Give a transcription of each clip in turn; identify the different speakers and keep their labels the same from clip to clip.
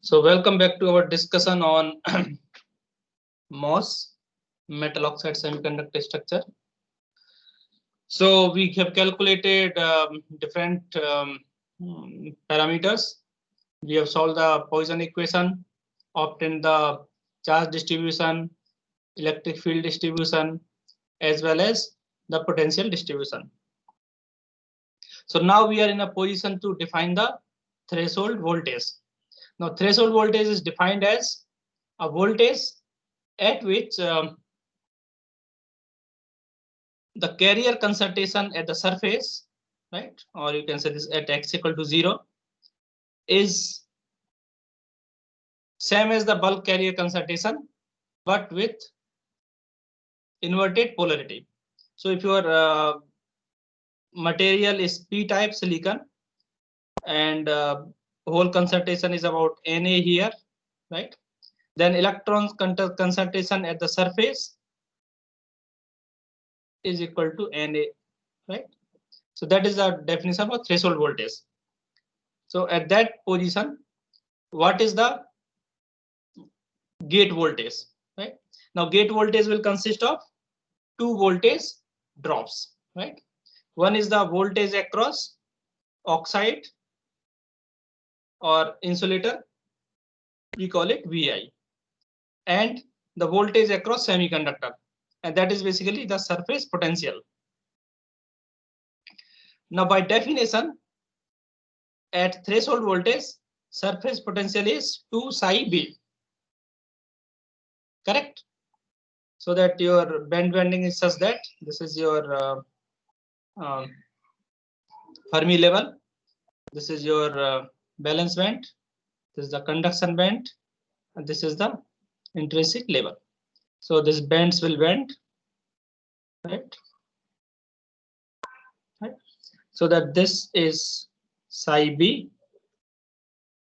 Speaker 1: So welcome back to our discussion on MOS, metal oxide semiconductor structure. So we have calculated different parameters. We have solved the Poisson equation, obtained the charge distribution, electric field distribution, as well as the potential distribution. So now we are in a position to define the threshold voltage. Now threshold voltage is defined as a voltage at which the carrier concentration at the surface, right, or you can say this at x equal to 0, is same as the bulk carrier concentration, but with inverted polarity. So if your material is p-type silicon and whole concentration is about Na here, right, then electron concentration at the surface is equal to Na, right? So that is the definition of threshold voltage. So at that position, what is the gate voltage, right? Now gate voltage will consist of two voltage drops, right? One is the voltage across oxide or insulator, we call it Vi, and the voltage across semiconductor, and that is basically the surface potential. Now by definition, at threshold voltage, surface potential is 2 psi b, correct? So that your band bending is such that this is your Fermi level, this is your valence band, this is the conduction band, and this is the intrinsic level. So these bands will bend, right? So that this is psi b,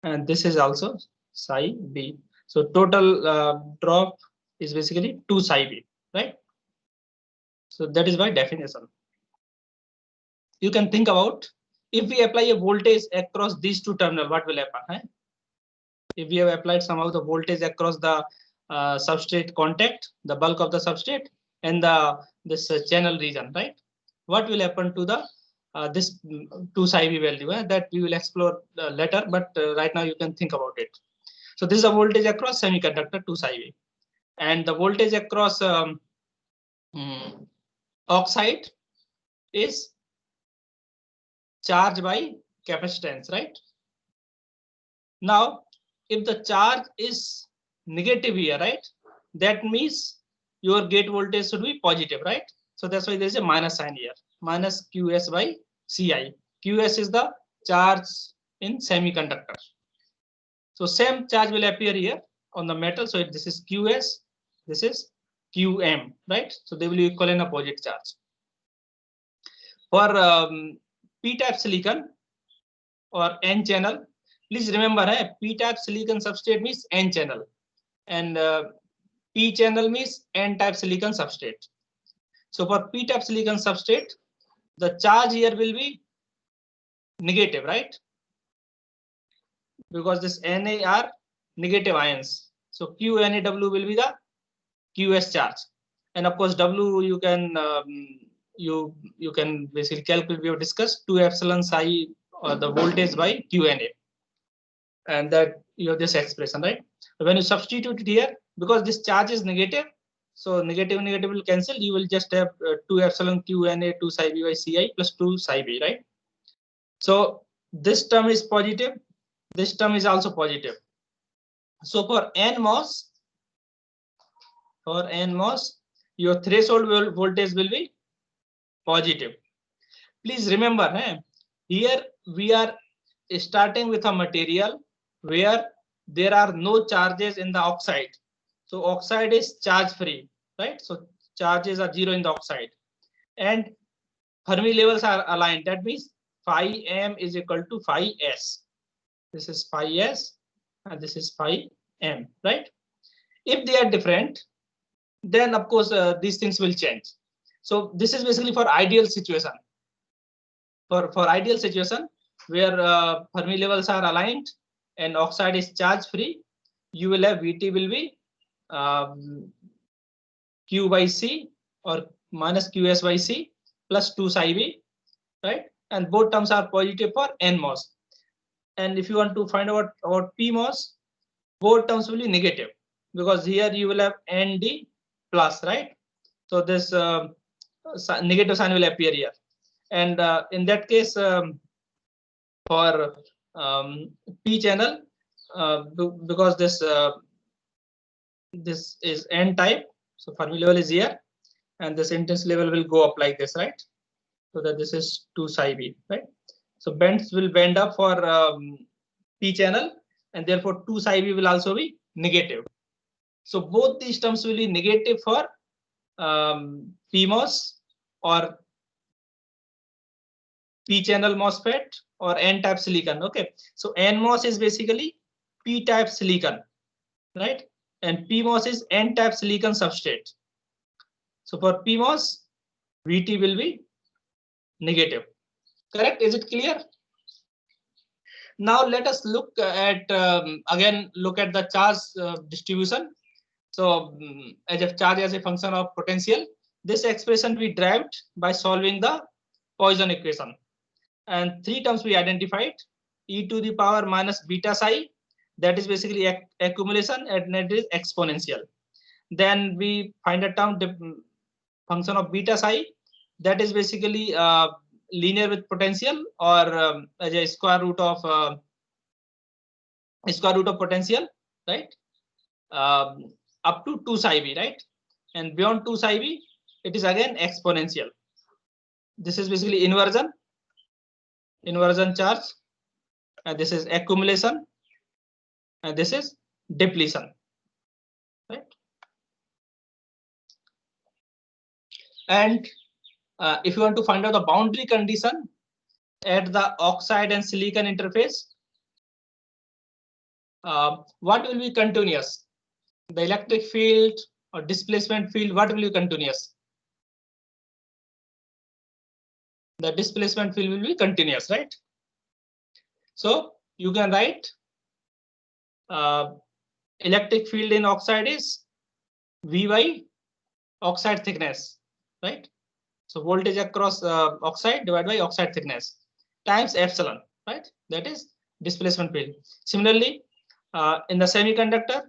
Speaker 1: and this is also psi b. So total drop is basically 2 psi b, right? So that is by definition. You can think about if we apply a voltage across these two terminals, what will happen? Right? If we have applied somehow the voltage across the substrate contact, the bulk of the substrate, and this channel region, right? What will happen to the this 2 psi b value that we will explore later, but right now you can think about it. So this is a voltage across semiconductor 2 psi b, and the voltage across oxide is charge by capacitance, right? Now, if the charge is negative here, right, that means your gate voltage should be positive, right? So that's why there is a minus sign here, minus Qs by Ci. Qs is the charge in semiconductor. So same charge will appear here on the metal. So this is Qs, this is Qm, right? So they will be equal in opposite charge. For p-type silicon or n channel, please remember, p-type silicon substrate means n channel, and p channel means n-type silicon substrate. So for p-type silicon substrate, the charge here will be negative, right? Because this Na are negative ions. So QNaW will be the QS charge, and of course W you can you can basically calculate. We have discussed 2 epsilon psi the voltage by QNA, and that you have this expression, right? When you substitute it here, because this charge is negative, so negative negative will cancel. You will just have 2 epsilon QNA 2 psi b by Ci plus 2 psi b, right? So this term is positive. This term is also positive. So for NMOS, your threshold voltage will be positive. Please remember, here we are starting with a material where there are no charges in the oxide. So oxide is charge free, right? So charges are 0 in the oxide, and Fermi levels are aligned. That means phi m is equal to phi s. This is phi s and this is phi m, right? If they are different, then of course these things will change. So this is basically for ideal situation. For ideal situation where Fermi levels are aligned and oxide is charge free, you will have VT will be Q by C or minus QS by C plus 2 psi V, right? And both terms are positive for NMOS. And if you want to find out about PMOS, both terms will be negative because here you will have ND plus, right? So this negative sign will appear here. And in that case, for P channel, because this is N type, so Fermi level is here, and this intensity level will go up like this, right? So that this is 2 psi B, right? So bends will bend up for P channel, and therefore 2 psi B will also be negative. So both these terms will be negative for PMOS or P channel MOSFET or N type silicon. Okay, so NMOS is basically P type silicon, right? And PMOS is N type silicon substrate. So for PMOS, VT will be negative. Correct? Is it clear? Now let us look at again look at the charge distribution. So as a charge as a function of potential, this expression we derived by solving the Poisson equation. And three terms we identified: e to the power minus beta psi, that is basically accumulation, and it is exponential. Then we find a term function of beta psi, that is basically linear with potential, or as a square root of potential, right? Up to 2 psi v, right? And beyond 2 psi v, it is again exponential. This is basically inversion charge, and this is accumulation, and this is depletion, right? And if you want to find out the boundary condition at the oxide and silicon interface, what will be continuous? The electric field or displacement field, what will be continuous? The displacement field will be continuous, right? So you can write electric field in oxide is V by oxide thickness, right? So voltage across oxide divided by oxide thickness times epsilon, right? That is displacement field. Similarly, in the semiconductor,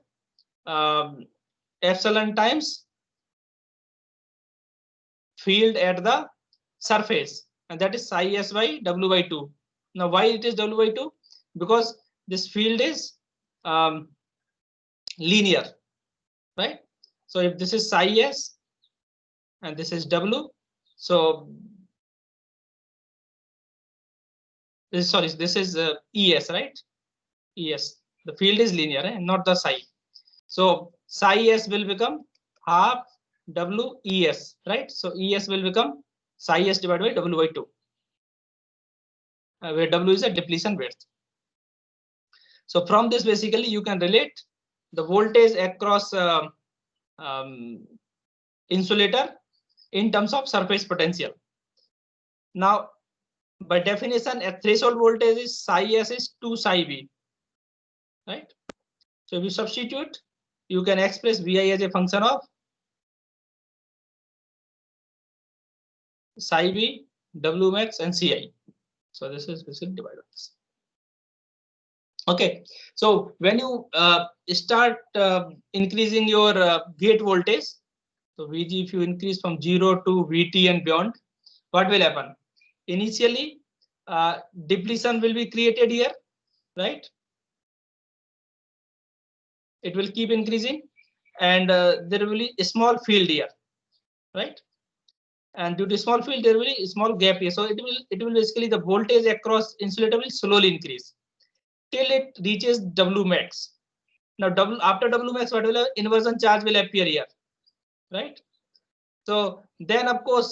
Speaker 1: epsilon times field at the surface, and that is psi s by W by 2. Now, why it is W by 2? Because this field is linear, right? So if this is psi s and this is W, so this is ES, right? ES. The field is linear, and not the psi. So psi s will become half W ES, right? So ES will become psi s divided by W by 2, where W is a depletion width. So from this, basically, you can relate the voltage across insulator in terms of surface potential. Now, by definition, a threshold voltage is psi s is 2 psi v, right? So if you substitute, you can express Vi as a function of psi v, W max, and Ci. So this is basically divided by this. Okay, so when you start increasing your gate voltage, so Vg, if you increase from 0 to Vt and beyond, what will happen? Initially, depletion will be created here, right? It will keep increasing, and there will be a small field here, right? And due to small field, there will be a small gap here. So it will basically, the voltage across insulator will slowly increase till it reaches W max. Now after W max, what will have? Inversion charge will appear here, right? So then, of course,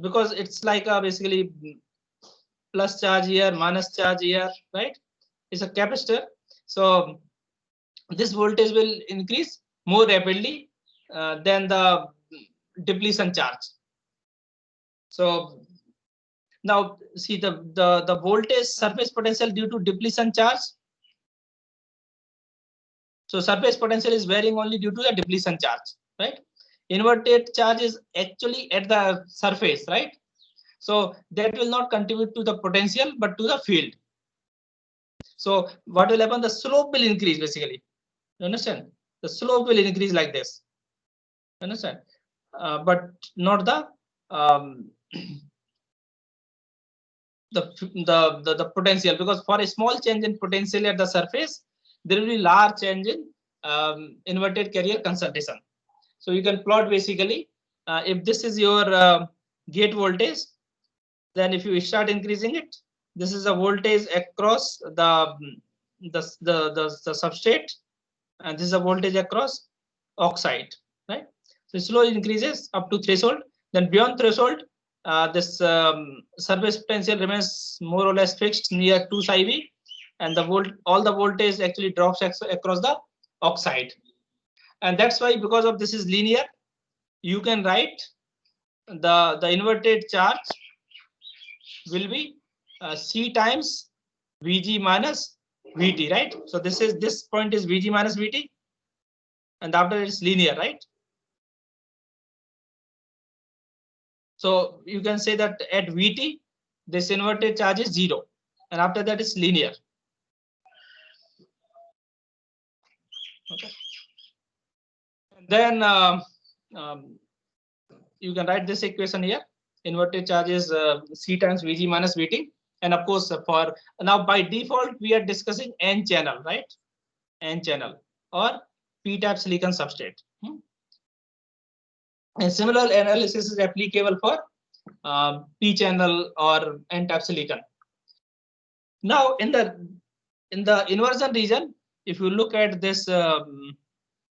Speaker 1: because it's like basically plus charge here, minus charge here, right? It's a capacitor. So this voltage will increase more rapidly than the depletion charge. So now see the voltage surface potential due to depletion charge So surface potential is varying only due to the depletion charge, right? Inverted charge is actually at the surface, right? So that will not contribute to the potential, but to the field. So what will happen? The slope will increase basically. You understand? The slope will increase like this. Understand? But not the the potential, because for a small change in potential at the surface, there will be large change in inverted carrier concentration. So you can plot basically if this is your gate voltage, then if you start increasing it, this is a voltage across the substrate, and this is a voltage across oxide, right? So it slowly increases up to threshold. Then beyond threshold, this surface potential remains more or less fixed near 2 psi V, and all the voltage actually drops across the oxide. And that's why, because of this is linear, you can write the inverted charge will be C times Vg minus Vt, right? So this point is Vg minus Vt, and after it's linear, right? So you can say that at Vt, this inverted charge is 0, and after that is linear. Okay. And then you can write this equation here. Inverted charge is C times Vg minus Vt. And of course, for now by default, we are discussing N channel, right? N channel or P-type silicon substrate. And similar analysis is applicable for P channel or N-type silicon. Now in the inversion region, if you look at this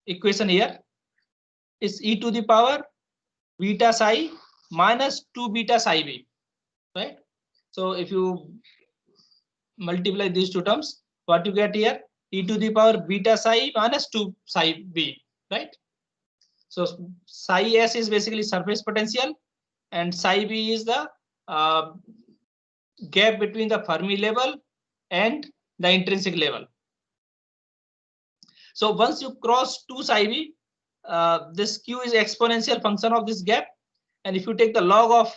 Speaker 1: equation here, it's e to the power beta psi minus 2 beta psi b, right? So if you multiply these two terms, what you get here? E to the power beta psi minus 2 psi b, right? So psi s is basically surface potential, and psi b is the gap between the Fermi level and the intrinsic level. So once you cross 2 psi b, this q is exponential function of this gap, and if you take the log of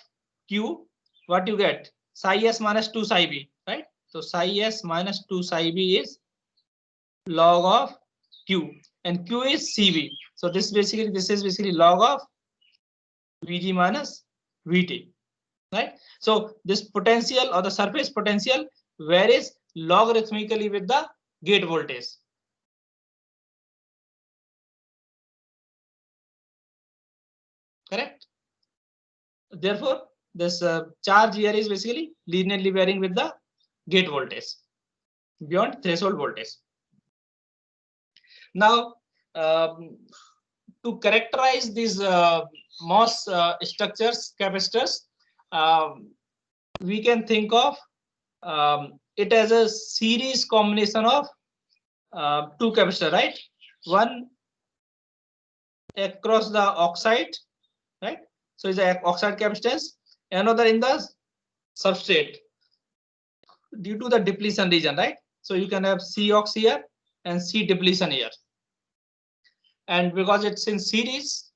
Speaker 1: q, what you get? Psi s minus 2 psi b, right? So psi s minus 2 psi b is log of q, and q is Cv. So this is basically log of Vg minus Vt, right? So this potential or the surface potential varies logarithmically with the gate voltage. Correct? Therefore, this charge here is basically linearly varying with the gate voltage beyond threshold voltage. Now, to characterize these MOS structures, capacitors, we can think of it as a series combination of two capacitors, right? One across the oxide, right? So it's an oxide capacitance. Another in the substrate due to the depletion region, right? So you can have C ox here and C depletion here. And because it's in series,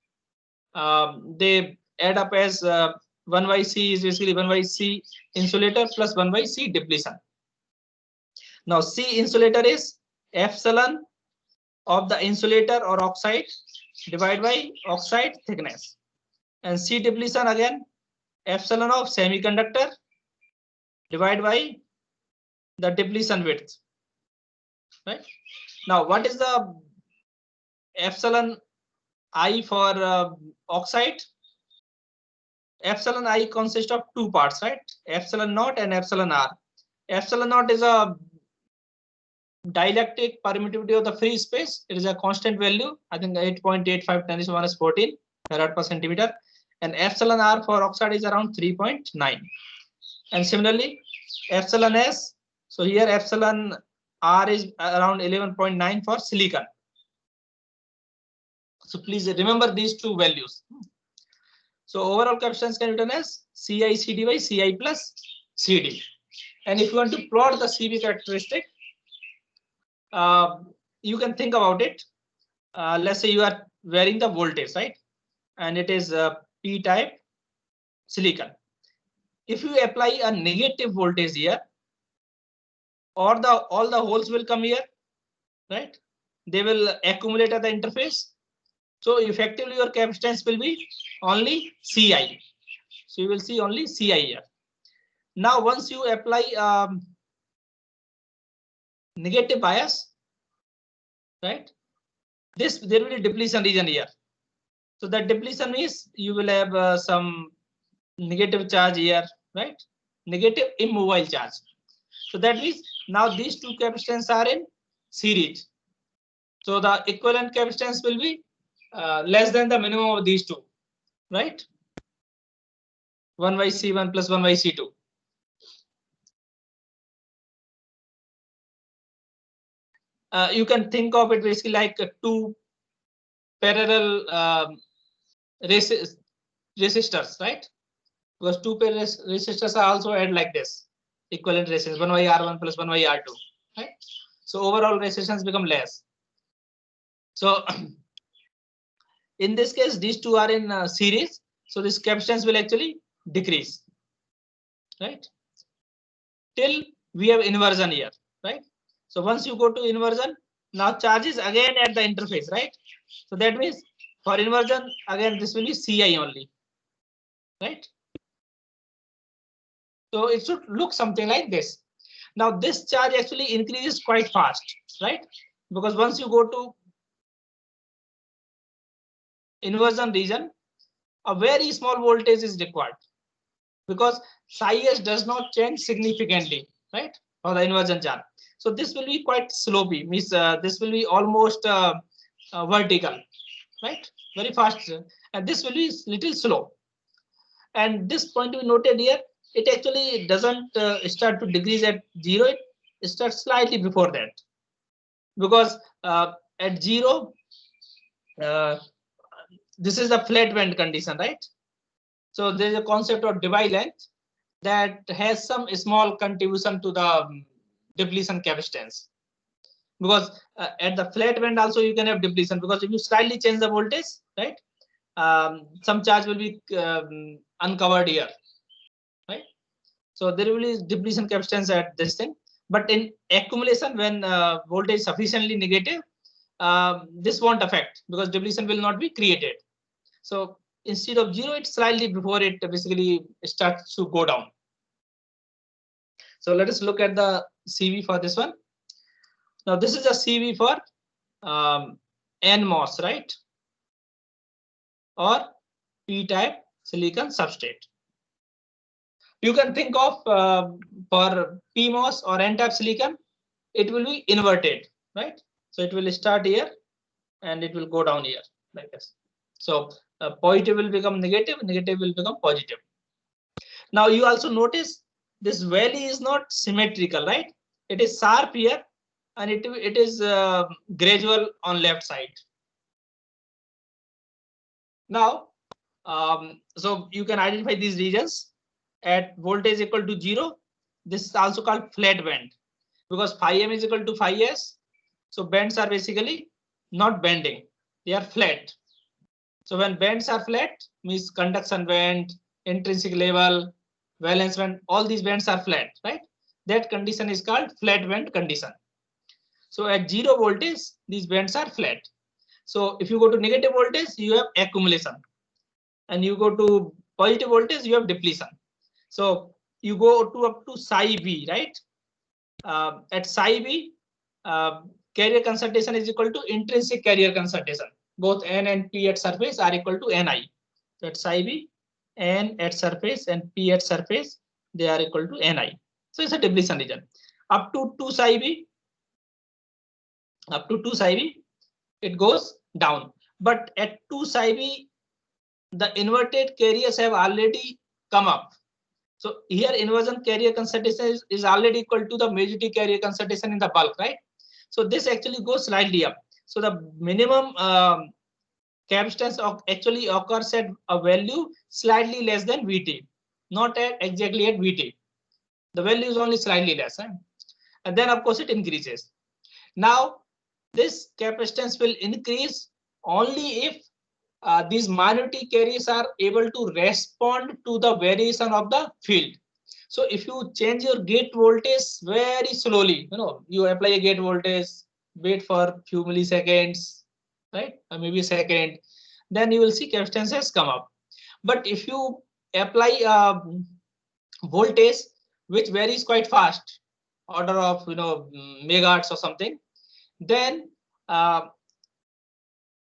Speaker 1: they add up as 1 by C is basically 1 by C insulator plus 1 by C depletion. Now C insulator is epsilon of the insulator or oxide divided by oxide thickness, and C depletion again epsilon of semiconductor divided by the depletion width, right? Now what is the epsilon I for oxide? Epsilon I consists of two parts, right? Epsilon naught and epsilon r. Epsilon naught is a dielectric permittivity of the free space. It is a constant value, I think 8.85 10 to the minus 14 farad per centimeter, and epsilon r for oxide is around 3.9. And similarly, epsilon s, so here epsilon r is around 11.9 for silicon. So please remember these two values. So overall capacitance can be written as Ci Cd by Ci plus Cd. And if you want to plot the Cv characteristic, you can think about it. Let's say you are varying the voltage, right? And it is p-type silicon. If you apply a negative voltage here, or all the holes will come here, right? They will accumulate at the interface. So effectively your capacitance will be only Ci. So you will see only Ci here. Now once you apply negative bias, right? There will be depletion region here. So that depletion means you will have some negative charge here, right? Negative immobile charge. So that means now these two capacitance are in series. So the equivalent capacitance will be less than the minimum of these two, right? 1 by C1 plus 1 by C2. You can think of it basically like two parallel resistors, right? Because two parallel resistors are also add like this, equivalent resistance 1 by R1 plus 1 by R2, right? So overall resistance become less. So in this case, these two are in series, so this capacitance will actually decrease, right? Till we have inversion here, right? So once you go to inversion, now charge is again at the interface, right? So that means for inversion, again this will be Ci only, right? So it should look something like this. Now this charge actually increases quite fast, right? Because once you go to inversion region, a very small voltage is required, because psi s does not change significantly, right? For the inversion charge. So this will be quite slopey, means this will be almost vertical, right? Very fast, and this will be little slow. And this point we noted here, it actually doesn't start to decrease at 0. It starts slightly before that, because at 0, this is a flat band condition, right? So there is a concept of Debye length that has some small contribution to the depletion capacitance. Because at the flat band also you can have depletion, because if you slightly change the voltage, right, some charge will be uncovered here, right? So there will be depletion capacitance at this thing. But in accumulation, when voltage is sufficiently negative, this won't affect, because depletion will not be created. So instead of 0, it's slightly before it basically starts to go down. So let us look at the CV for this one. Now this is a CV for NMOS, right? Or P-type silicon substrate. You can think of for PMOS or N-type silicon, it will be inverted, right? So it will start here and it will go down here like this. So positive will become negative, negative will become positive. Now you also notice this valley is not symmetrical, right? It is sharp here and it is gradual on left side. Now, so you can identify these regions at voltage equal to 0. This is also called flat band, because phi m is equal to phi s. So bands are basically not bending, they are flat. So when bands are flat, means conduction band, intrinsic level, valence band, all these bands are flat, right? That condition is called flat band condition. So at 0 voltage, these bands are flat. So if you go to negative voltage, you have accumulation, and you go to positive voltage, you have depletion. So you go to up to psi b, right? At psi b, carrier concentration is equal to intrinsic carrier concentration. Both n and p at surface are equal to ni. So at psi b, n at surface and p at surface, they are equal to ni. So it's a depletion region. Up to 2 psi b, it goes down. But at 2 psi b, the inverted carriers have already come up. So here inversion carrier concentration is already equal to the majority carrier concentration in the bulk, right? So this actually goes slightly up. So the minimum capacitance actually occurs at a value slightly less than Vt, not exactly at Vt. The value is only slightly less, and then of course it increases. Now this capacitance will increase only if these minority carriers are able to respond to the variation of the field. So if you change your gate voltage very slowly, you apply a gate voltage, wait for few milliseconds, right, or maybe a second, then you will see capacitance has come up. But if you apply voltage which varies quite fast, order of megahertz or something, then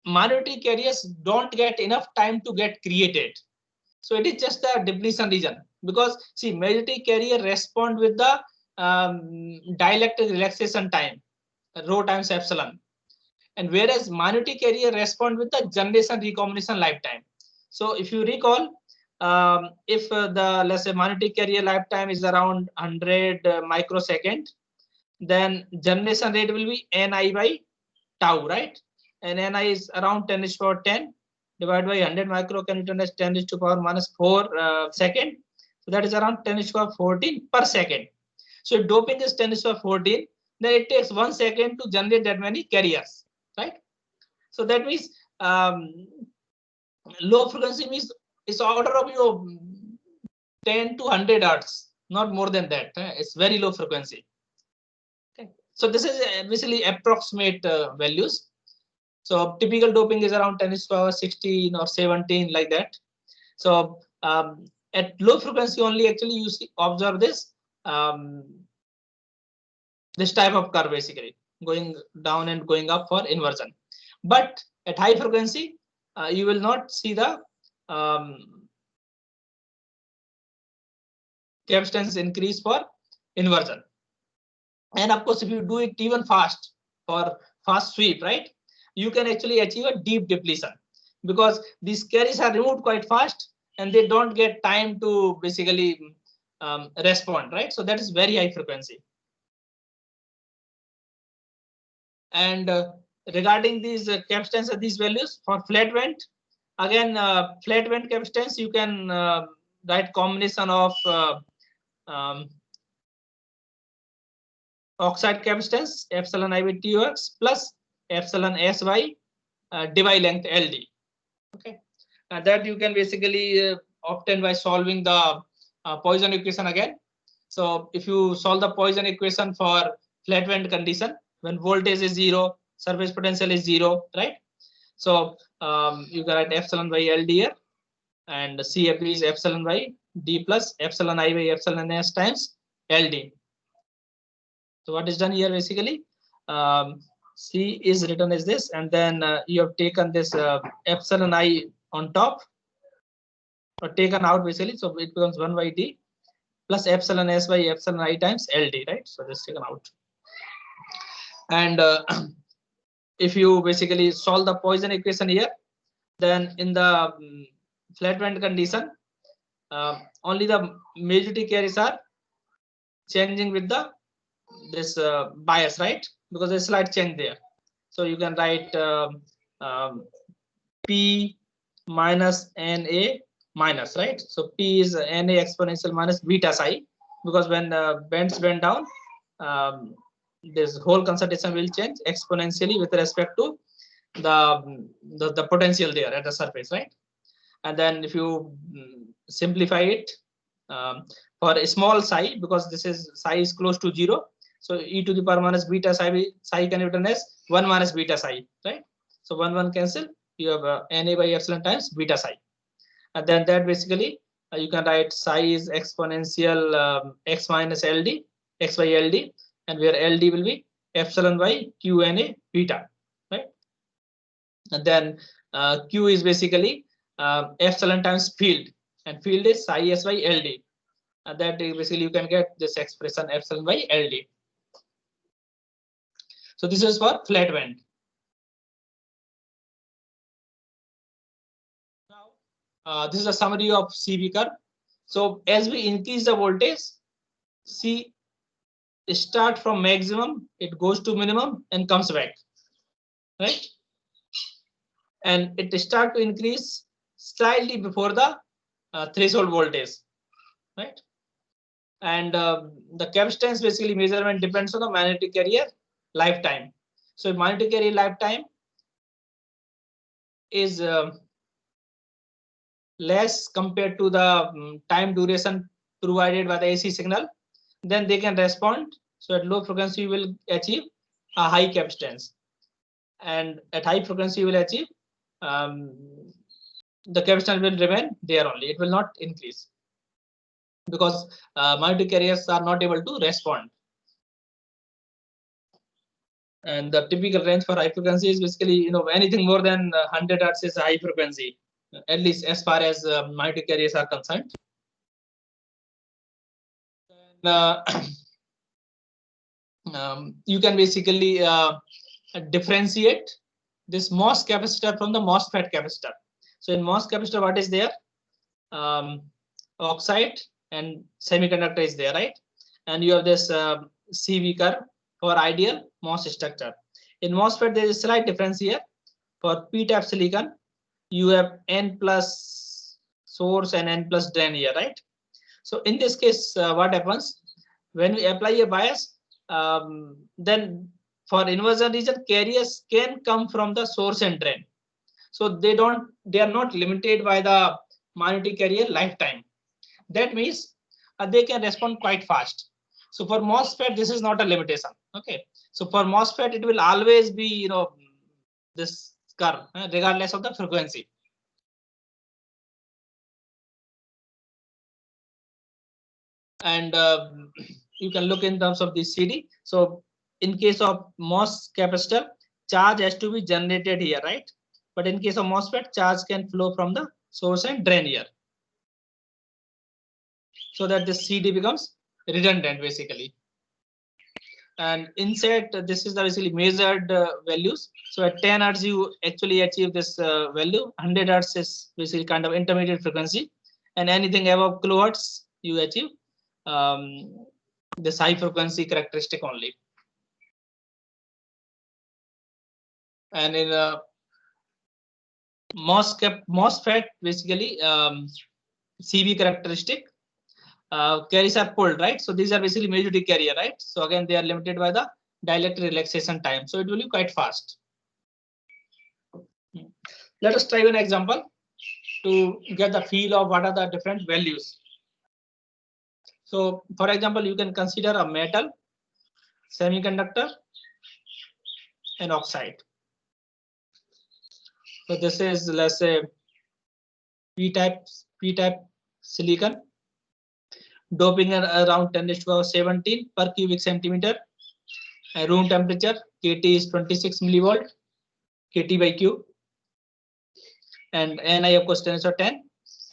Speaker 1: minority carriers don't get enough time to get created. So it is just a depletion region, because see, majority carrier respond with the dielectric relaxation time, rho times epsilon, and whereas minority carrier respond with the generation recombination lifetime. So if you recall, if the, let's say, minority carrier lifetime is around 100 microsecond, then generation rate will be ni by tau, right? And ni is around 10 to the power 10 divided by 100 micronewton as 10 to the power minus 4 second. So that is around 10 to the power 14 per second. So if doping is 10 to the power 14, then it takes 1 second to generate that many carriers, right? So that means low frequency means it's order of 10 to 100 hertz, not more than that. It's very low frequency. Okay. So this is basically approximate values. So typical doping is around 10 to the power 16 or 17, like that. So at low frequency only, actually you see, observe this this type of curve, basically going down and going up for inversion. But at high frequency, you will not see the capacitance increase for inversion. And of course, if you do it even fast, for fast sweep, right, you can actually achieve a deep depletion, because these carries are removed quite fast and they don't get time to basically respond, right? So that is very high frequency. And regarding these capacitance of these values for flat band, again, flat band capacitance, you can write combination of oxide capacitance epsilon I by TOX plus epsilon S by Debye length LD. Okay, and that you can basically obtain by solving the Poisson equation again. So if you solve the Poisson equation for flat band condition, when voltage is 0, surface potential is 0, right? So you can write epsilon by LD here, and CFB is epsilon by D plus epsilon I by epsilon S times LD. So what is done here, basically, C is written as this, and then you have taken this epsilon I on top, or taken out, basically, so it becomes 1 by D plus epsilon S by epsilon I times LD, right? So this taken out. And if you basically solve the Poisson equation here, then in the flat band condition, only the majority carriers are changing with the this bias, right? Because there's a slight change there. So you can write P minus NA minus, right? So P is NA exponential minus beta psi, because when the bands bend down, this whole concentration will change exponentially with respect to the potential there at the surface, right? And then if you simplify it for a small psi, because this is psi is close to 0, so e to the power minus beta psi can be written as 1 minus beta psi, right? So 1 cancel, you have Na by epsilon times beta psi, and then that basically you can write psi is exponential x minus LD, x by LD, and where LD will be epsilon by QNA beta, right? And then Q is basically epsilon times field, and field is psi S by LD, and that basically you can get this expression epsilon by LD. So this is for flat band. Now this is a summary of CV curve. So as we increase the voltage, C start from maximum, it goes to minimum and comes back, right? And it start to increase slightly before the threshold voltage, right? And the capacitance basically measurement depends on the magnetic carrier lifetime. So monitor carrier lifetime is less compared to the time duration provided by the AC signal, then they can respond. So at low frequency, you will achieve a high capacitance, and at high frequency, you will achieve the capacitance will remain there only. It will not increase because monitor carriers are not able to respond. And the typical range for high frequency is basically, anything more than 100 hertz is high frequency, at least as far as monitor carriers are concerned. You can basically differentiate this MOS capacitor from the MOSFET capacitor. So in MOS capacitor, what is there? Oxide and semiconductor is there, right? And you have this CV curve for ideal MOS structure. In MOSFET, there is a slight difference here. For p-type silicon, you have N plus source and N plus drain here, right? So in this case, what happens when we apply a bias? Then for inversion region, carriers can come from the source and drain. So they are not limited by the monitor carrier lifetime. That means they can respond quite fast. So for MOSFET, this is not a limitation. Okay. So for MOSFET, it will always be, this curve, regardless of the frequency. And you can look in terms of the CD. So in case of MOS capacitor, charge has to be generated here, right? But in case of MOSFET, charge can flow from the source and drain here, so that the CD becomes redundant basically. And inside, this is the basically measured values. So at 10 hertz, you actually achieve this value. 100 hertz is basically kind of intermediate frequency, and anything above kilohertz, you achieve this high frequency characteristic only. And in MOSFET, basically CV characteristic, carriers are pulled, right? So these are basically majority carrier, right? So again, they are limited by the dielectric relaxation time. So it will be quite fast. Let us try an example to get the feel of what are the different values. So for example, you can consider a metal, semiconductor, and oxide. So this is, let's say, p-type silicon, doping around 10⁻17 per cubic centimeter. Room temperature Kt is 26 millivolt, Kt by Q, and Ni of course 10⁻10.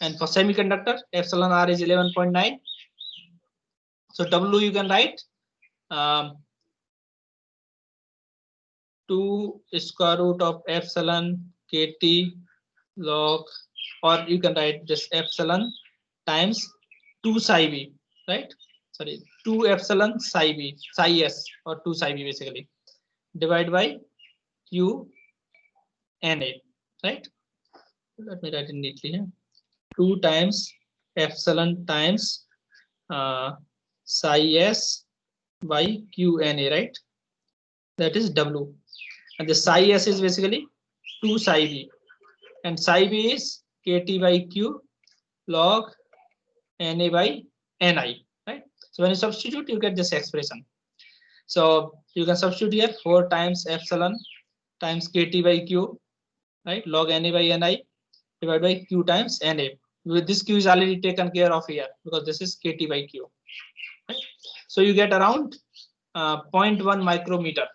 Speaker 1: And for semiconductor, epsilon R is 11.9. So W you can write 2 square root of epsilon Kt log, or you can write this epsilon times 2 psi b, right? Sorry, 2 epsilon psi b, psi s, or 2 psi b basically, divided by Q Na, right? Let me write it neatly here. 2 times epsilon times psi s by Q Na, right? That is W. And the psi s is basically 2 psi b, and psi b is Kt by Q log Na by Ni, right? So when you substitute, you get this expression. So you can substitute here 4 times epsilon times Kt by Q, right? Log Na by Ni divided by Q times Na. With this Q is already taken care of here because this is Kt by Q, right? So you get around 0.1 micrometer.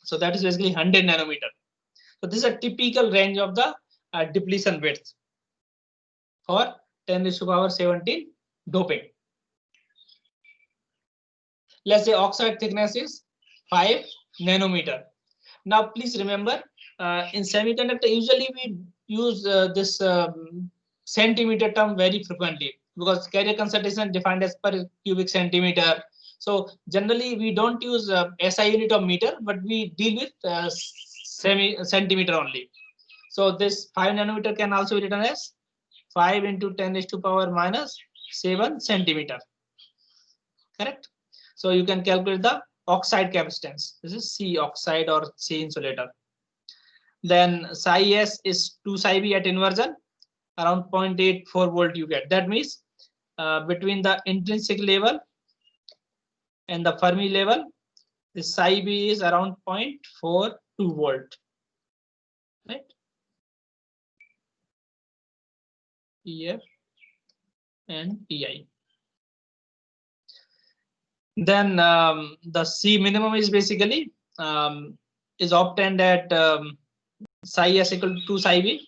Speaker 1: So that is basically 100 nanometer. So this is a typical range of the depletion width for 10⁻17 doping. Let's say oxide thickness is 5 nanometer. Now please remember, in semiconductor usually we use this centimeter term very frequently because carrier concentration defined as per cubic centimeter. So generally we don't use SI unit of meter, but we deal with centimeter only. So this 5 nanometer can also be written as 5 into 10⁻⁻7 centimeter. Correct? So you can calculate the oxide capacitance. This is C oxide or C insulator. Then psi S is 2 psi B at inversion, around 0.84 volt you get. That means between the intrinsic level and the Fermi level, the psi B is around 0.42 volt. Right? EF and EI. Then the C minimum is basically is obtained at psi S equal to 2 psi B.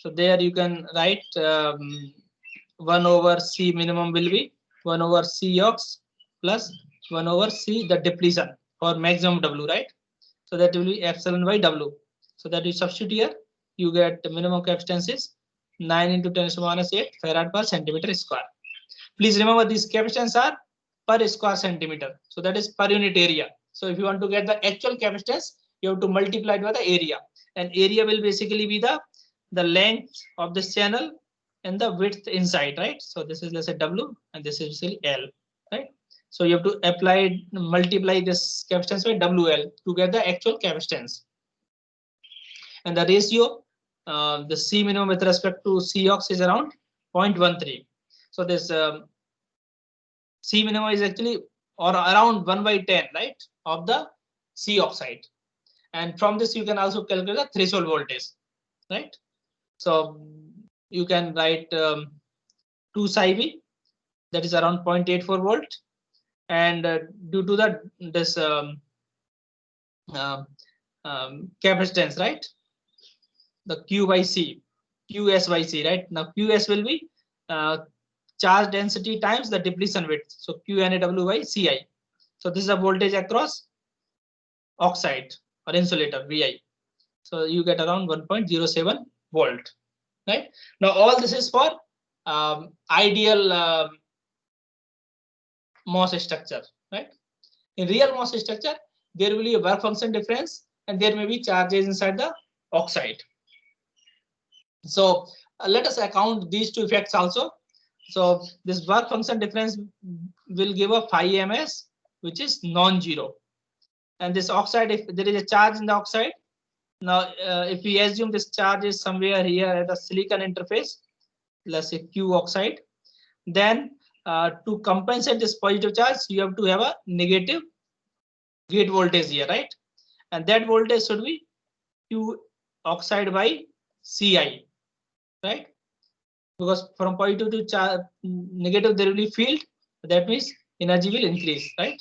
Speaker 1: So there you can write 1 over C minimum will be 1 over C ox plus 1 over C the depletion for maximum W, right? So that will be epsilon by W. So that you substitute here, you get the minimum capacitance is 9 into 10 to minus 8 farad per centimeter square. Please remember these capacitance are per square centimeter. So that is per unit area. So if you want to get the actual capacitance, you have to multiply it by the area. And area will basically be the length of this channel and the width inside, right? So this is, let's say, W and this is basically L, right? So you have to multiply this capacitance by WL to get the actual capacitance. And the ratio, the C minimum with respect to C ox is around 0.13. So this C minimum is actually or around 1 by 10, right, of the C oxide. And from this you can also calculate the threshold voltage, right? So you can write 2 psi B, that is around 0.84 volt, and due to this capacitance, right, the Q by C, QS by C, right? Now QS will be charge density times the depletion width, so QNAW by Ci. So this is a voltage across oxide or insulator Vi. So you get around 1.07 volt, right? Now all this is for ideal MOS structure, right? In real MOS structure, there will be a work function difference and there may be charges inside the oxide. So let us account these two effects also. So this work function difference will give a phi ms, which is non-zero. And this oxide, if there is a charge in the oxide, now if we assume this charge is somewhere here at the silicon interface, let's say Q oxide, then to compensate this positive charge, you have to have a negative gate voltage here, right? And that voltage should be Q oxide by Ci, right? Because from positive to negative there will be field, that means energy will increase, right?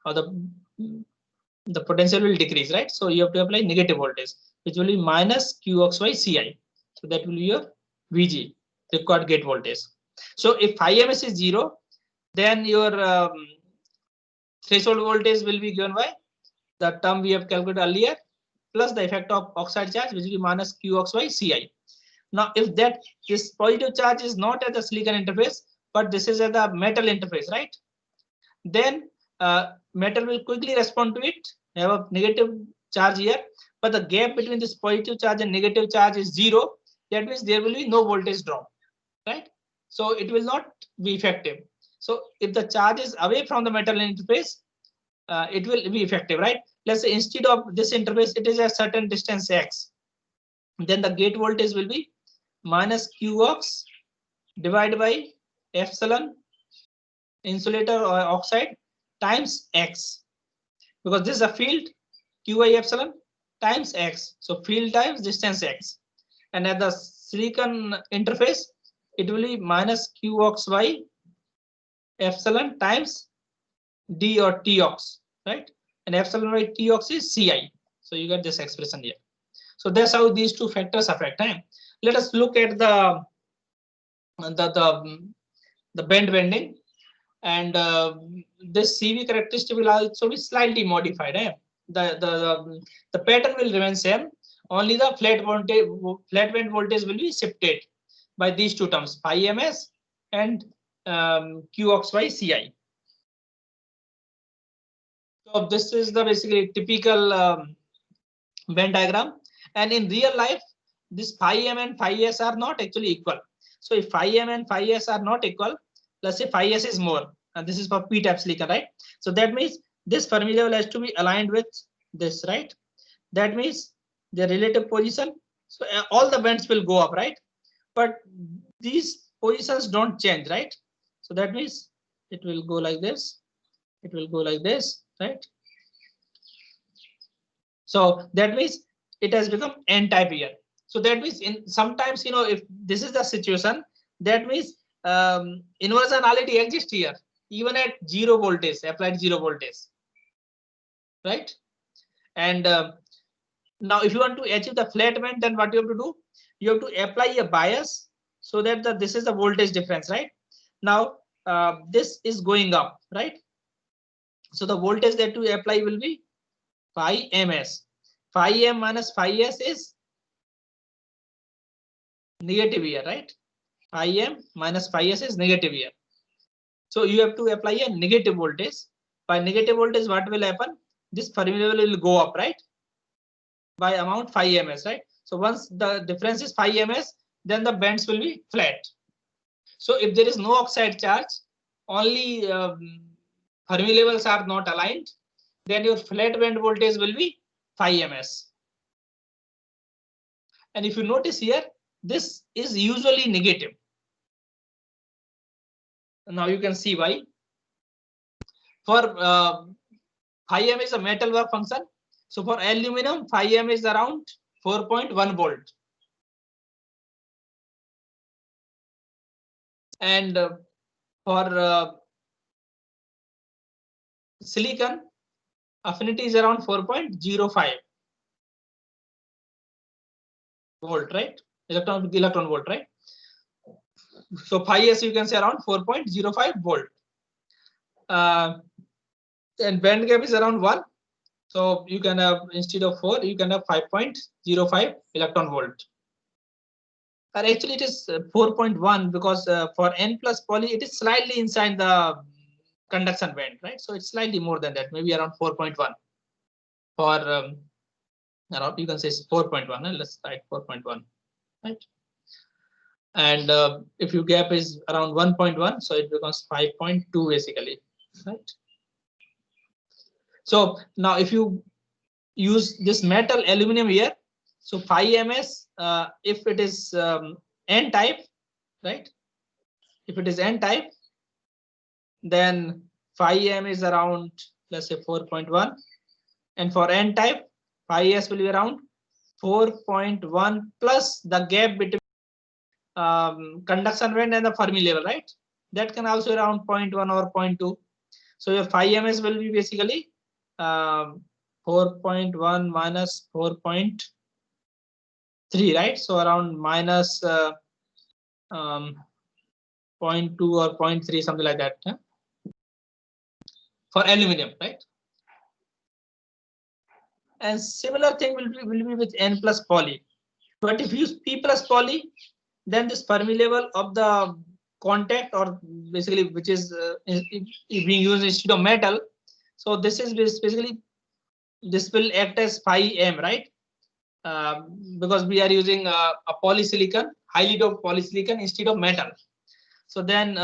Speaker 1: Or the potential will decrease, right? So you have to apply negative voltage, which will be minus Q ox by Ci. So that will be your Vg, required gate voltage. So if phi ms is 0, then your threshold voltage will be given by the term we have calculated earlier plus the effect of oxide charge, which will be minus Q ox by Ci. Now, if this positive charge is not at the silicon interface, but this is at the metal interface, right? Then metal will quickly respond to it, have a negative charge here, but the gap between this positive charge and negative charge is 0. That means there will be no voltage drop, right? So it will not be effective. So if the charge is away from the metal interface, it will be effective, right? Let's say instead of this interface, it is a certain distance x. Then the gate voltage will be minus Q ox divided by epsilon insulator or oxide times x, because this is a field Q by epsilon times x. So field times distance x, and at the silicon interface it will be minus Q ox by epsilon times d or T ox, right? And epsilon by T ox is Ci. So you get this expression here. So that's how these two factors affect. Let us look at the bend bending, and this CV characteristic will also be slightly modified. The pattern will remain same. Only the flat bend voltage will be shifted by these two terms, phi ms and Q ox by Ci. So this is the basically typical Venn diagram. And in real life, this phi m and phi s are not actually equal. So if phi m and phi s are not equal, let's say phi s is more, and this is for p-type silicon, right? So that means this Fermi level has to be aligned with this, right? That means the relative position. So all the bands will go up, right? But these positions don't change, right? So that means it will go like this. It will go like this, right? So that means it has become n-type here. So that means in sometimes, if this is the situation, that means inversionality exists here, even at 0 voltage, applied 0 voltage, right? And now if you want to achieve the flat band, then what you have to do? You have to apply a bias so that this is the voltage difference, right? Now this is going up, right? So the voltage that you apply will be phi ms. Phi m minus phi s is negative here, right? Phi m minus phi s is negative here. So you have to apply a negative voltage. By negative voltage, what will happen? This Fermi level will go up, right? By amount phi ms, right? So once the difference is phi ms, then the bands will be flat. So if there is no oxide charge, only Fermi levels are not aligned, then your flat band voltage will be phi ms. And if you notice here, this is usually negative. Now you can see why. For phi m is a metal work function. So for aluminum, phi m is around 4.1 volt. And for silicon, affinity is around 4.05 volt, right? Electron volt, right? So phi s you can say around 4.05 volt. And band gap is around 1. So you can have, instead of 4, you can have 5.05 electron volt. And actually it is 4.1 because for N plus poly, it is slightly inside the conduction band, right? So it's slightly more than that, maybe around 4.1. For around, you can say 4.1. Let's write 4.1, right? And if your gap is around 1.1, so it becomes 5.2 basically, right? So now if you use this metal aluminum here, so phi ms, if it is n type, right? If it is n type, then phi m is around, let's say 4.1, and for n type, phi s will be around 4.1 plus the gap between conduction band and the Fermi level, right? That can also be around 0.1 or 0.2. So your phi ms will be basically 4.1 minus 4.3, right? So around minus 0.2 or 0.3, something like that, huh? For aluminum, right? And similar thing will be with N plus poly. But if you use P plus poly, then this Fermi level of the contact, or basically which is being used instead of metal. So this is basically, this will act as phi m, right? Because we are using a polysilicon, highly doped polysilicon instead of metal. So then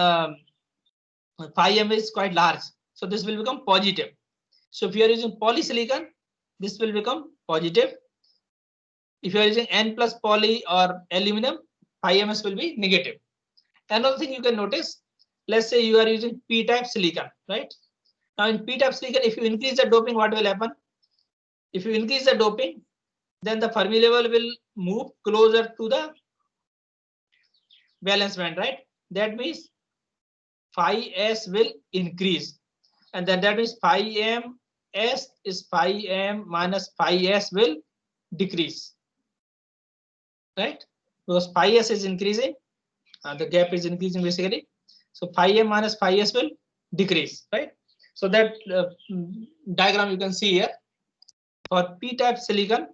Speaker 1: phi m is quite large. So this will become positive. So if you are using polysilicon, this will become positive. If you are using N plus poly or aluminum, phi ms will be negative. Another thing you can notice, let's say you are using p-type silicon, right? Now in p-type silicon, if you increase the doping, what will happen? If you increase the doping, then the Fermi level will move closer to the valence band, right? That means phi s will increase, and then that means phi m s is phi m minus phi s will decrease, right? Because phi s is increasing, the gap is increasing basically. So phi m minus phi s will decrease, right? So that diagram you can see here. For p-type silicon,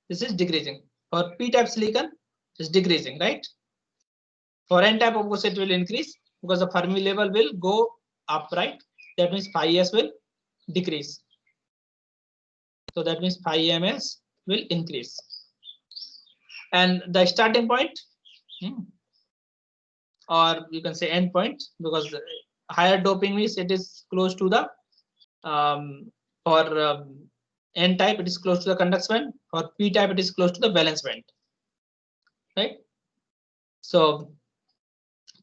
Speaker 1: this is decreasing. For p-type silicon, it's decreasing, right? For n-type, of course, it will increase because the Fermi level will go up, right? That means phi s will decrease. So that means phi ms will increase. And the starting point, or you can say end point, because higher doping means it is close to the For N type, it is close to the conduction band. For P type, it is close to the valence band. Right. So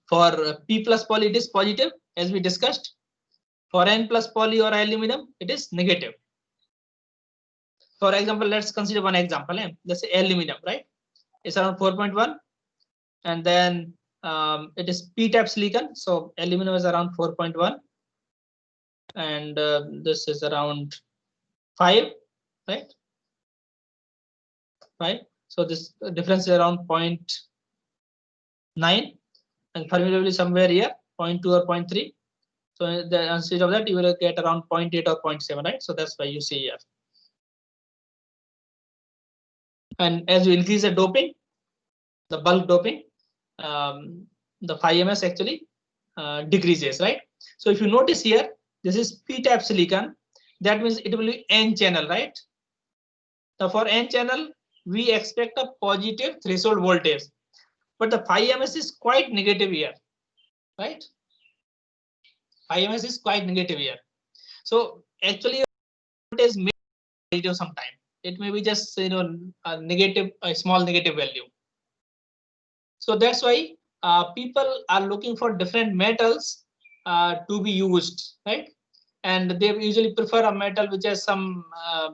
Speaker 1: for P plus poly, it is positive, as we discussed. For N plus poly or aluminum, it is negative. For example, let's consider one example. Let's say aluminum, right? It's around 4.1, and then it is P type silicon. So aluminum is around 4.1, and this is around 5, right? 5. So this difference is around 0.9, and Fermi level is somewhere here, 0.2 or 0.3. So instead of that, you will get around 0.8 or 0.7, right? So that's why you see here. And as you increase the doping, the bulk doping, the 5ms actually decreases, right? So if you notice here, this is P type silicon. That means it will be N channel, right? Now for N channel, we expect a positive threshold voltage, but the 5ms is quite negative here, right? 5ms is quite negative here. So actually, voltage may be positive sometime. It may be just a negative, a small negative value. So that's why people are looking for different metals to be used, right? And they usually prefer a metal which has some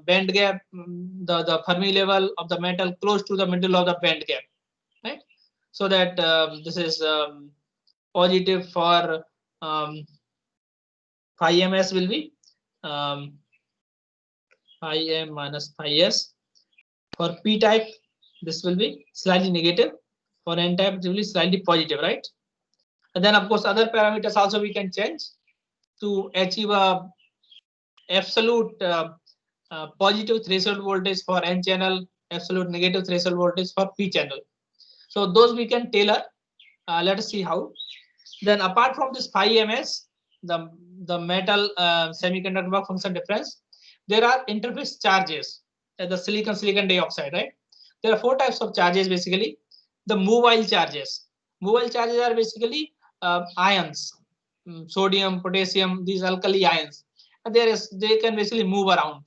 Speaker 1: band gap, the Fermi level of the metal close to the middle of the band gap, right? So that this is positive for 5ms will be 5m minus 5s. For P type, this will be slightly negative. For N type, it will be slightly positive, right? And then of course other parameters also we can change to achieve a absolute positive threshold voltage for N channel, absolute negative threshold voltage for P channel. So those we can tailor. Let us see how. Then apart from this 5ms, the metal semiconductor work function difference, there are interface charges at the silicon dioxide, right? There are 4 types of charges basically. The mobile charges. Mobile charges are basically ions, sodium, potassium, these alkali ions. And they can basically move around.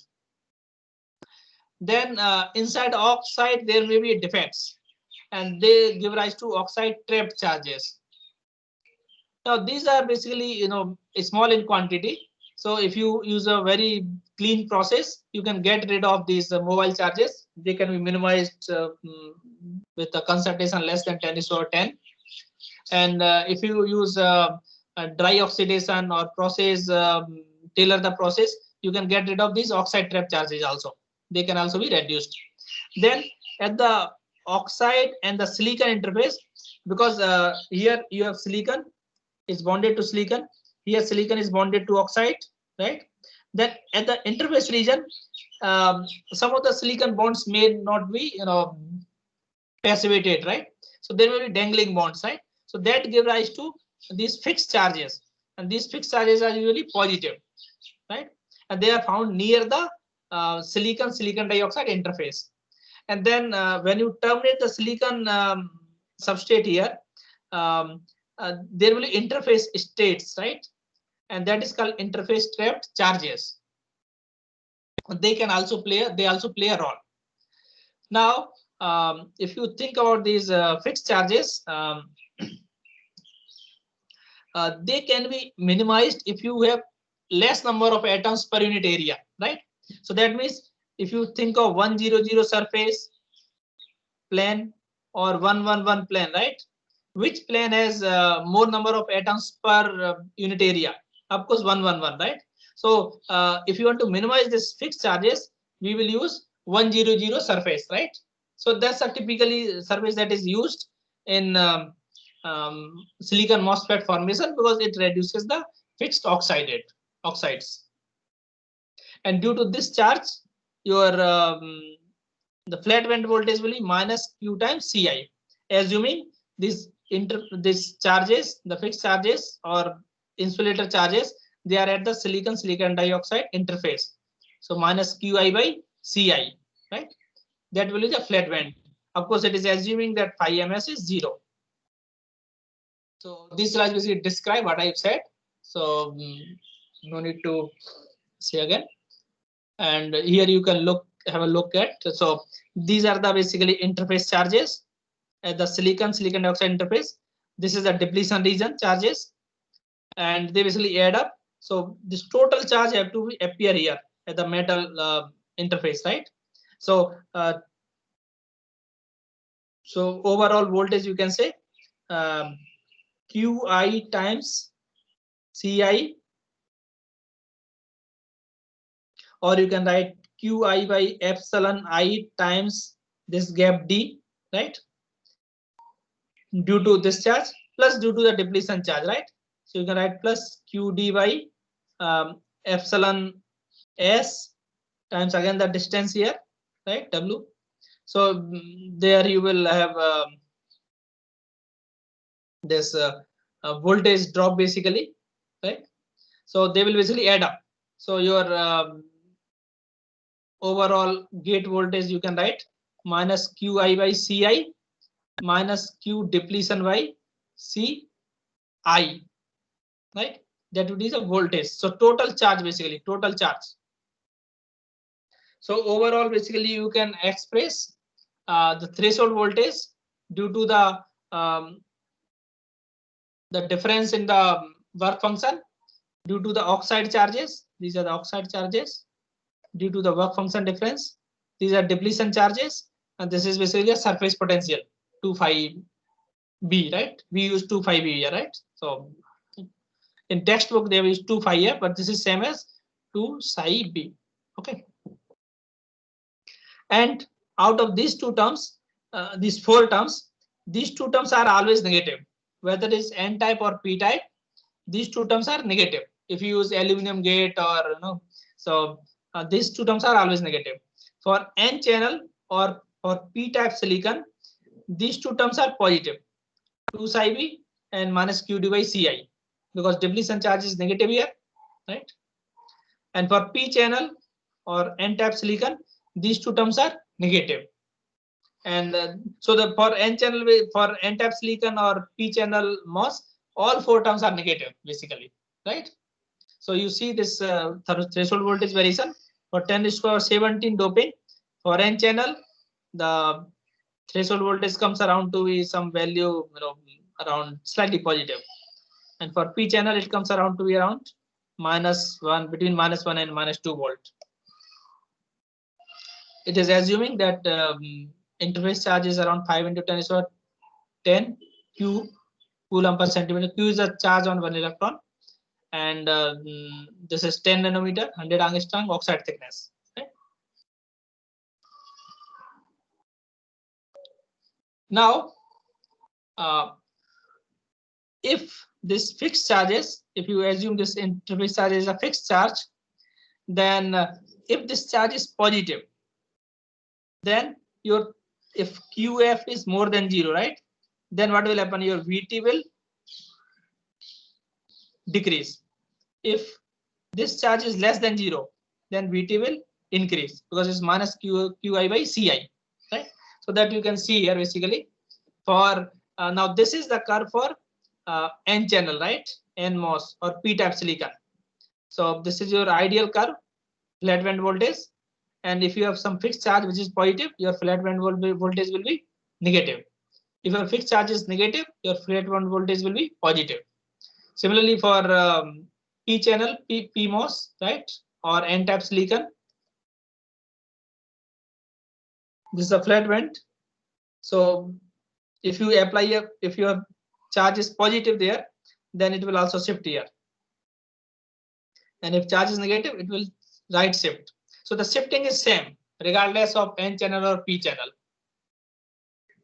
Speaker 1: Then inside oxide there may be defects, and they give rise to oxide trapped charges. Now these are basically small in quantity. So if you use a very clean process, you can get rid of these mobile charges. They can be minimized with a concentration less than 10^10. And if you use a dry oxidation or process, tailor the process, you can get rid of these oxide trap charges also. They can also be reduced. Then at the oxide and the silicon interface, because here you have silicon is bonded to silicon, here silicon is bonded to oxide, right? Then at the interface region, some of the silicon bonds may not be passivated, right? So there will be dangling bonds, right? So that give rise to these fixed charges, and these fixed charges are usually positive, right? And they are found near the silicon dioxide interface. And then when you terminate the silicon substrate here, there will be interface states, right? And that is called interface trapped charges. They also play a role. Now if you think about these fixed charges, they can be minimized if you have less number of atoms per unit area, right? So that means if you think of 100 surface plane or 111 plane, right? Which plane has more number of atoms per unit area? Of course 111, right? So if you want to minimize this fixed charges, we will use 100 surface, right? So that's a typically surface that is used in silicon MOSFET formation because it reduces the fixed oxides. And due to this charge, your the flat band voltage will be minus Q times Ci, assuming these charges, the fixed charges or insulator charges, they are at the silicon dioxide interface. So minus Qi by Ci, right? That will be the flat band. Of course, it is assuming that 5ms is 0. So this slide basically describe what I've said. So no need to see again, and here you can have a look at. So these are the basically interface charges at the silicon dioxide interface. This is the depletion region charges, and they basically add up. So this total charge have to appear here at the metal interface, right? So so overall voltage you can say Qi times Ci, or you can write Qi by epsilon I times this gap D, right? Due to this charge plus due to the depletion charge, right? So you can write plus Qd by epsilon S times again the distance here, right? W. So there you will have this voltage drop basically, right? So they will basically add up. So your overall gate voltage you can write minus Qi by Ci minus Q depletion by Ci, right? That would be the voltage. So total charge basically, total charge. So overall basically you can express the threshold voltage due to the difference in the work function due to the oxide charges. These are the oxide charges due to the work function difference. These are depletion charges, and this is basically a surface potential 2phi B, right? We use 2phi B here, right? So in textbook they use 2phi here, but this is same as 2psi B. Okay. And out of these two terms, these four terms, these two terms are always negative. Whether it is N type or P type, these two terms are negative. If you use aluminum gate or so these two terms are always negative. For N channel or for P type silicon, these two terms are positive, 2 psi B and minus Qd by Ci, because depletion charge is negative here, right? And for P channel or N type silicon, these two terms are negative. And so the for N channel, for N type silicon or P channel MOS, all four terms are negative basically, right? So you see this threshold voltage variation for 10⁻17 doping. For N channel, the threshold voltage comes around to be some value, around slightly positive. And for P channel, it comes around to be around -1, between -1 and -2 volt. It is assuming that interface charge is around 5 into 10⁻10 Q coulomb per centimeter. Q is a charge on one electron, and this is 10 nanometer, 100 angstrom oxide thickness. Okay? Now, if this fixed charges, if you assume this interface charge is a fixed charge, then if this charge is positive, then if QF is more than 0, right? Then what will happen? Your VT will decrease. If this charge is less than 0, then VT will increase because it's minus Qi by Ci, right? So that you can see here basically. For now, this is the curve for N channel, right? NMOS or P type silicon. So this is your ideal curve, flat band voltage. And if you have some fixed charge which is positive, your flat band voltage will be negative. If your fixed charge is negative, your flat band voltage will be positive. Similarly, for P channel, PMOS, right, or N type silicon, this is a flat band. So if you apply if your charge is positive there, then it will also shift here. And if charge is negative, it will right shift. So the shifting is same regardless of N channel or P channel.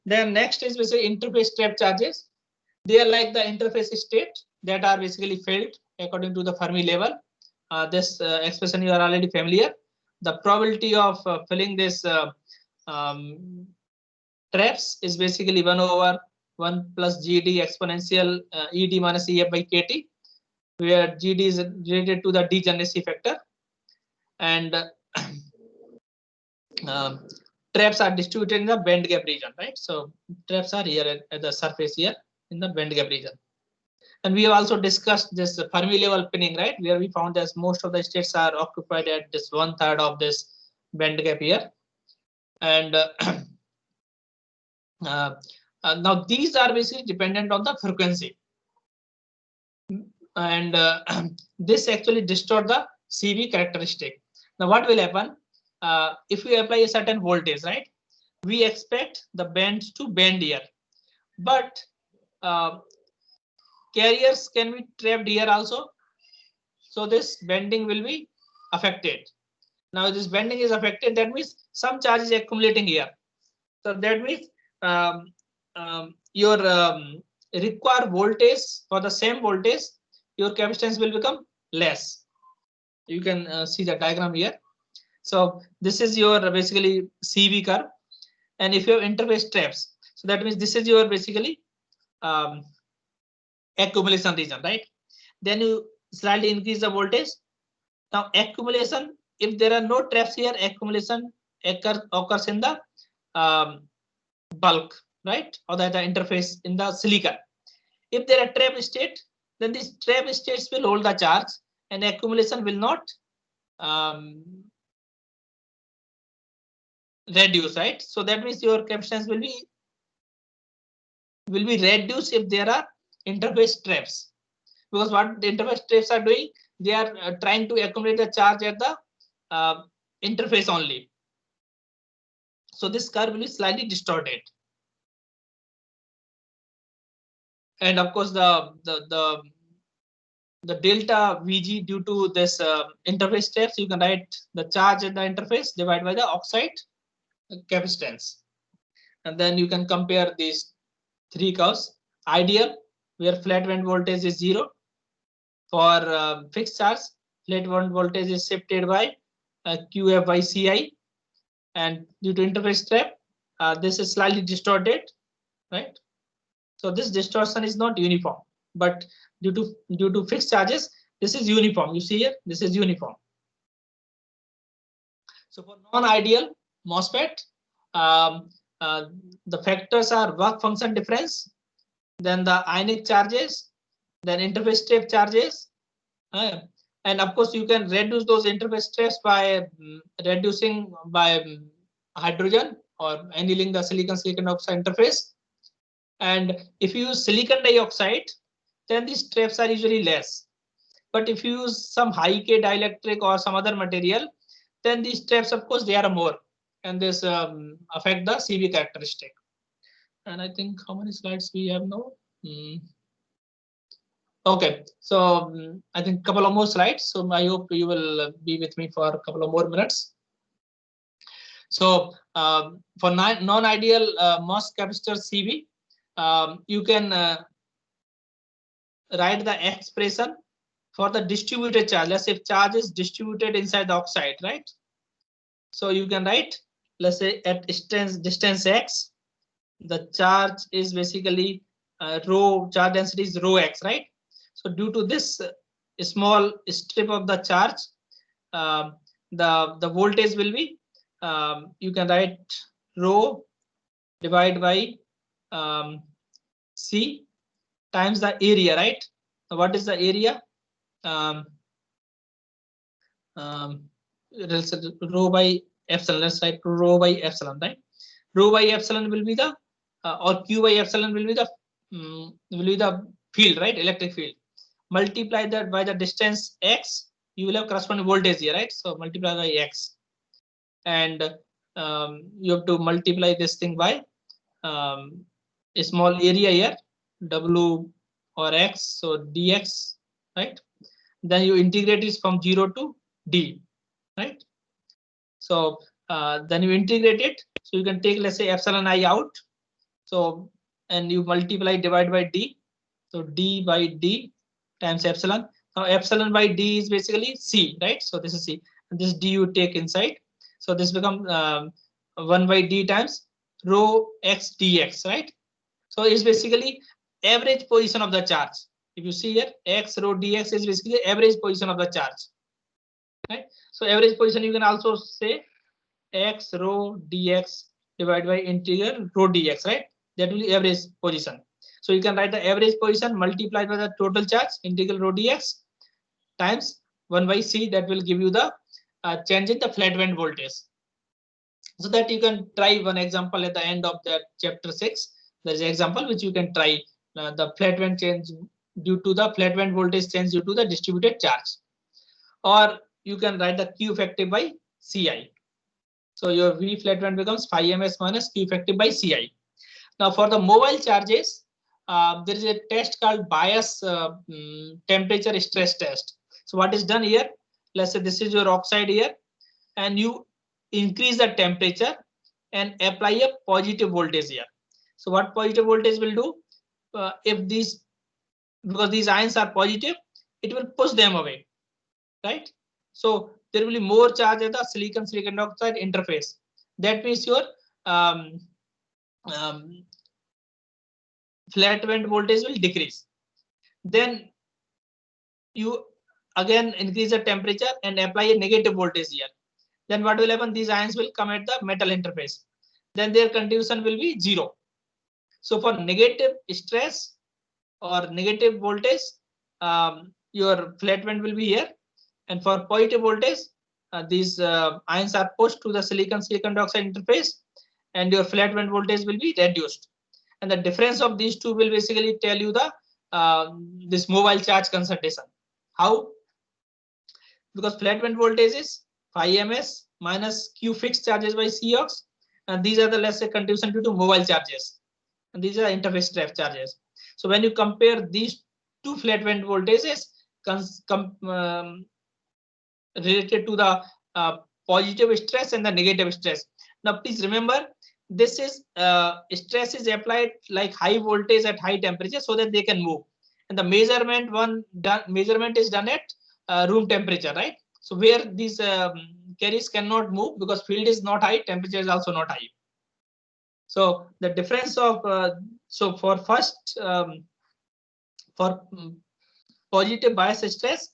Speaker 1: Then next is basically interface trap charges. They are like the interface state that are basically filled according to the Fermi level. This expression you are already familiar. The probability of filling this traps is basically 1/1 plus GD exponential ED minus EF by KT, where GD is related to the degeneracy factor, and traps are distributed in the band gap region, right? So traps are here at the surface here in the band gap region. And we have also discussed this Fermi level pinning, right, where we found that most of the states are occupied at this 1/3 of this band gap here. And now these are basically dependent on the frequency. And this actually distort the CV characteristic. Now what will happen if we apply a certain voltage, right? We expect the bands to bend here, but carriers can be trapped here also. So this bending will be affected. Now this bending is affected. That means some charge is accumulating here. So that means your required voltage for the same voltage, your capacitance will become less. You can see the diagram here. So this is your basically CV curve, and if you have interface traps, so that means this is your basically accumulation region, right? Then you slightly increase the voltage. Now accumulation, if there are no traps here, accumulation occurs in the bulk, right, or the interface in the silicon. If there are trap state, then these trap states will hold the charge and accumulation will not reduce, right? So that means your capacitance will be reduced if there are interface traps, because what the interface traps are doing, they are trying to accumulate the charge at the interface only. So this curve will be slightly distorted. And of course the delta VG due to this interface steps, you can write the charge at the interface divided by the oxide capacitance. And then you can compare these three curves. Ideal, where flat band voltage is 0. For fixed charge, flat band voltage is shifted by QF by CI. And due to interface trap, this is slightly distorted, right? So this distortion is not uniform, but due to fixed charges, this is uniform. You see here, this is uniform. So for non-ideal MOSFET, the factors are work function difference, then the ionic charges, then interface trap charges, and of course you can reduce those interface traps by reducing by hydrogen or annealing the silicon oxide interface. And if you use silicon dioxide, then these traps are usually less. But if you use some high K dielectric or some other material, then these traps, of course, they are more, and this affect the CV characteristic. And I think how many slides we have now? Okay, so I think a couple of more slides. So I hope you will be with me for a couple of more minutes. So for non-ideal MOS capacitor CV, you can write the expression for the distributed charge. Let's say if charge is distributed inside the oxide, right? So you can write, let's say at distance x, the charge is basically rho, charge density is rho x, right? So due to this small strip of the charge, the voltage will be, you can write rho divided by C times the area, right? So what is the area? Rho by epsilon. Let's write rho by epsilon, right? Rho by epsilon will be the or Q by epsilon will be the field, right? Electric field. Multiply that by the distance x, you will have corresponding voltage here, right? So multiply by x, and you have to multiply this thing by a small area here, W or x, so dx, right? Then you integrate it from 0 to d, right? So then you integrate it. So you can take, let's say, epsilon I out. So and you multiply divide by d. So d by d times epsilon. Now epsilon by d is basically c, right? So this is c. And this d you take inside. So this becomes 1 by d times rho x dx, right? So it's basically average position of the charge. If you see here, x rho dx is basically average position of the charge, right? So average position, you can also say x rho dx divided by integral rho dx, right? That will be average position. So you can write the average position multiplied by the total charge integral rho dx times 1 by c. That will give you the change in the flat band voltage. So that you can try one example at the end of that chapter 6. There is an example which you can try the flat band change due to the flat band voltage change due to the distributed charge. Or you can write the Q effective by Ci. So your V flat band becomes phi ms minus Q effective by Ci. Now for the mobile charges, there is a test called bias temperature stress test. So what is done here? Let's say this is your oxide here, and you increase the temperature and apply a positive voltage here. So what positive voltage will do? If these, because these ions are positive, it will push them away, right? So there will be more charge at the silicon dioxide interface. That means your flat band voltage will decrease. Then you again increase the temperature and apply a negative voltage here. Then what will happen? These ions will come at the metal interface. Then their contribution will be 0. So for negative stress or negative voltage, your flat band will be here. And for positive voltage, these ions are pushed to the silicon dioxide interface, and your flat band voltage will be reduced. And the difference of these two will basically tell you the this mobile charge concentration. How? Because flat band voltage is phi ms minus Q fixed charges by Cox, and these are the, let's say, contribution due to mobile charges, and these are interface trap charges. So when you compare these two flat band voltages related to the positive stress and the negative stress. Now please remember, this is stress is applied like high voltage at high temperature so that they can move, and the measurement is done at room temperature, right? So where these carriers cannot move because field is not high, temperature is also not high. So the difference of so for first for positive bias stress,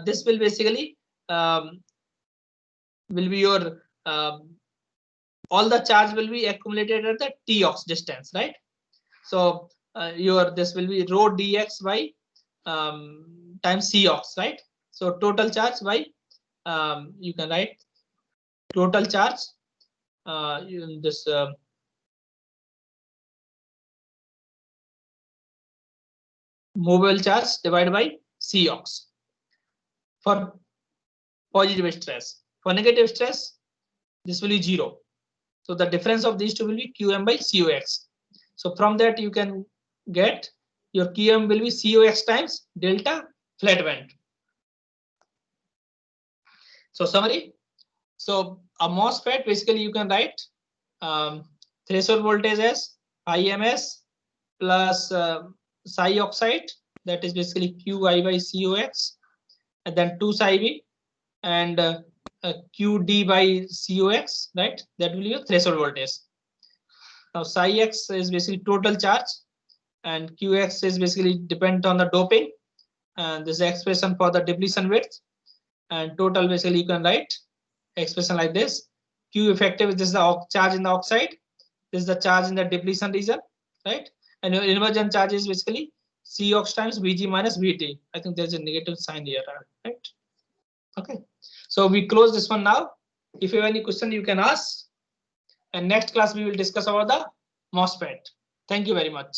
Speaker 1: this will basically will be your all the charge will be accumulated at the Tox distance, right? So your this will be rho dx by times Cox, right? So total charge by you can write total charge this mobile charge divided by Cox for positive stress. For negative stress, this will be 0. So the difference of these two will be Qm by Cox. So from that you can get your Qm will be Cox times delta flat band. So summary. So a MOSFET basically you can write threshold voltage as phi ms plus psi oxide, that is basically Qi by Cox, and then 2 psi b and Qd by Cox, right? That will be your threshold voltage. Now psi x is basically total charge, and Qx is basically dependent on the doping, and this is the expression for the depletion width, and total basically you can write expression like this. Q effective is this the charge in the oxide, this is the charge in the depletion region, right? And your inversion charge is basically Cox times Vg minus Vt. I think there's a negative sign here, right? Okay, so we close this one now. If you have any question, you can ask. And next class we will discuss about the MOSFET. Thank you very much.